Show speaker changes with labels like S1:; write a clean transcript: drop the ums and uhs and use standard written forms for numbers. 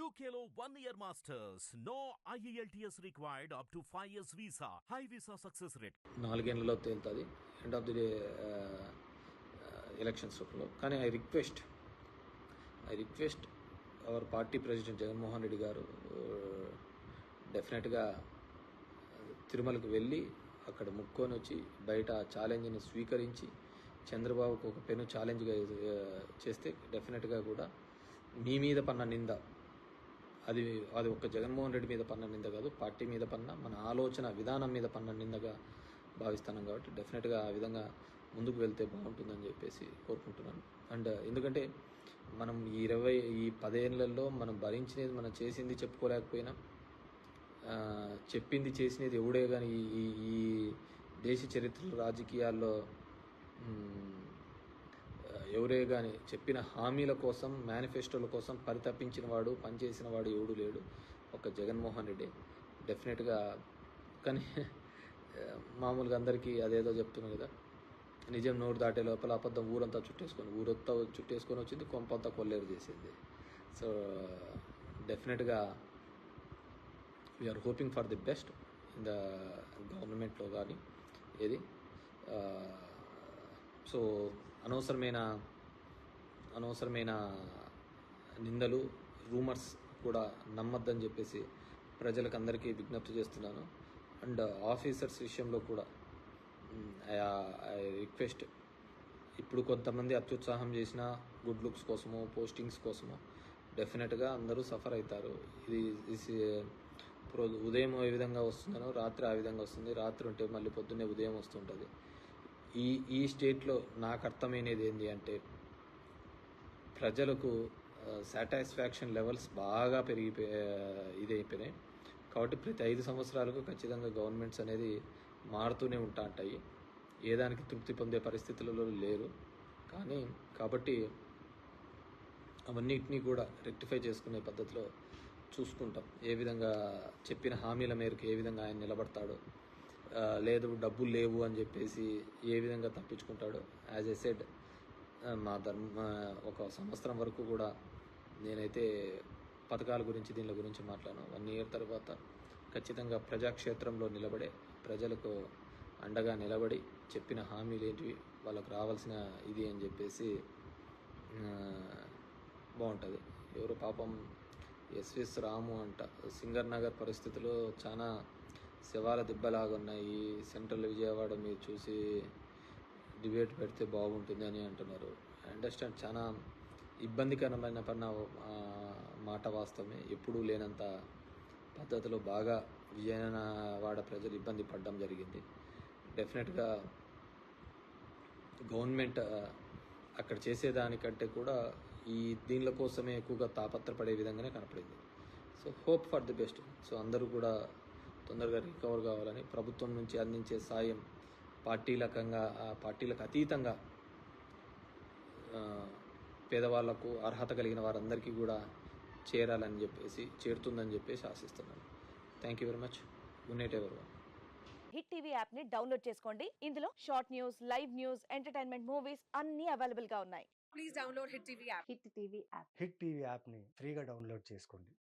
S1: UKLO 1 year masters. No IELTS required up to 5 years visa. High visa success rate.
S2: 4 ఏళ్లలో తేలుతుంది end of the day elections లో. కానీ I request our party president Jaganmohan Reddy గారు డెఫినెట్గా తిరుమలకు వెళ్ళి అక్కడ ముక్కొని వచ్చి బయట ఛాలెంజ్ని స్వీకరించి చంద్రబాబుకు ఒక పెను ఛాలెంజ్గా చేస్తే డెఫినెట్గా కూడా మీ మీద పన్న నింద అది ఒక్క జగన్మోహన్ రెడ్డి మీద పన్న నింద కాదు, పార్టీ మీద పన్న మన ఆలోచన విధానం మీద పన్న నిందగా భావిస్తున్నాం. కాబట్టి డెఫినెట్గా ఆ విధంగా ముందుకు వెళ్తే బాగుంటుందని చెప్పేసి కోరుకుంటున్నాను. అండ్ ఎందుకంటే మనం ఈ 10 ఏళ్లలో మనం భరించినది, మనం చేసింది చెప్పుకోలేకపోయినా చెప్పింది చేసినది ఎవడే కానీ ఈ దేశ చరిత్రలో రాజకీయాల్లో ఎవరే కానీ చెప్పిన హామీల కోసం, మేనిఫెస్టోల కోసం పరితపించిన వాడు, పనిచేసిన వాడు ఎవడు లేడు, ఒక జగన్మోహన్ రెడ్డి డెఫినెట్గా. కానీ మామూలుగా అందరికీ అదేదో చెప్తున్నాను కదా, నిజం నోరు దాటే లోపల అబద్ధం ఊరంతా చుట్టేసుకొని వచ్చింది, కొంపంతా కొల్లేరు చేసింది. సో డెఫినెట్గా we're hoping for the best in the గవర్నమెంట్లో కానీ ఏది. సో అనవసరమైన నిందలు, రూమర్స్ కూడా నమ్మద్దని చెప్పేసి ప్రజలకు అందరికీ విజ్ఞప్తి చేస్తున్నాను. అండ్ ఆఫీసర్స్ విషయంలో కూడా ఐ రిక్వెస్ట్, ఇప్పుడు కొంతమంది అత్యుత్సాహం చేసిన గుడ్ లుక్స్ కోసమో, పోస్టింగ్స్ కోసమో డెఫినెట్గా అందరూ సఫర్ అవుతారు. ఇది ఉదయం ఏ విధంగా వస్తుందనో రాత్రి ఆ విధంగా వస్తుంది, రాత్రి ఉంటే మళ్ళీ పొద్దున్నే ఉదయం వస్తుంటుంది. ఈ స్టేట్లో నాకు అర్థమైనది ఏంటి అంటే, ప్రజలకు సాటిస్ఫాక్షన్ లెవెల్స్ బాగా ఇదైపోయినాయి. కాబట్టి ప్రతి 5 సంవత్సరాలకు ఖచ్చితంగా గవర్నమెంట్స్ అనేది మారుతూనే ఉంటాయి. ఏదానికి తృప్తి పొందే పరిస్థితులలో లేరు. కాబట్టి అవన్నిటినీ కూడా రెక్టిఫై చేసుకునే పద్ధతిలో చూసుకుంటాం. ఏ విధంగా చెప్పిన హామీల మేరకు ఏ విధంగా ఆయన నిలబడతాడో, లేదు డబ్బులు లేవు అని చెప్పేసి ఏ విధంగా తప్పించుకుంటాడో. యాజ్ ఎ సెడ్, ఒక సంవత్సరం వరకు కూడా నేనైతే పథకాల గురించి దీని గురించి మాట్లాడాను. 1 year తర్వాత ఖచ్చితంగా ప్రజాక్షేత్రంలో నిలబడే, ప్రజలకు అండగా నిలబడి చెప్పిన హామీలు ఏంటివి, వాళ్ళకు రావాల్సిన ఇది అని చెప్పేసి బాగుంటుంది. ఎవరు పాపం ఎస్విఎస్ రాము అంట, సింగర్ నగర్ పరిస్థితులు చాలా శవాల దిబ్బలాగా ఉన్నాయి, సెంట్రల్ విజయవాడ మీరు చూసి డిబేట్ పెడితే బాగుంటుంది అని అంటున్నారు. ఐ అండర్స్టాండ్, చాలా ఇబ్బందికరమైన మాట వాస్తవమే. ఎప్పుడూ లేనంత పద్ధతిలో బాగా విజయవాడ ప్రజలు ఇబ్బంది పడడం జరిగింది. డెఫినెట్గా గవర్నమెంట్ అక్కడ చేసేదానికంటే కూడా దీనిల కోసమే ఎక్కువగా తాపత్రపడే విధంగానే కనపడింది. So hope for the best. So అందరూ కూడా తొందరగా రికవర్ కావాలని, ప్రభుత్వం నుంచి అందించే సాయం పార్టీలకు అతీతంగా పేదవాళ్లకు, అర్హత కలిగిన వారందరికీ కూడా చేరుతుందని చెప్పేసి ఆశిస్తున్నాను. Thank you very much. Good night everyone.
S3: Hit TV app ని డౌన్లోడ్ చేసుకోండి. ఇందులో short news, live news, entertainment movies అన్ని అవైలబుల్ గా ఉన్నాయి. Please download hit TV app.
S4: Hit TV app ని ఫ్రీగా డౌన్లోడ్ చేసుకోండి.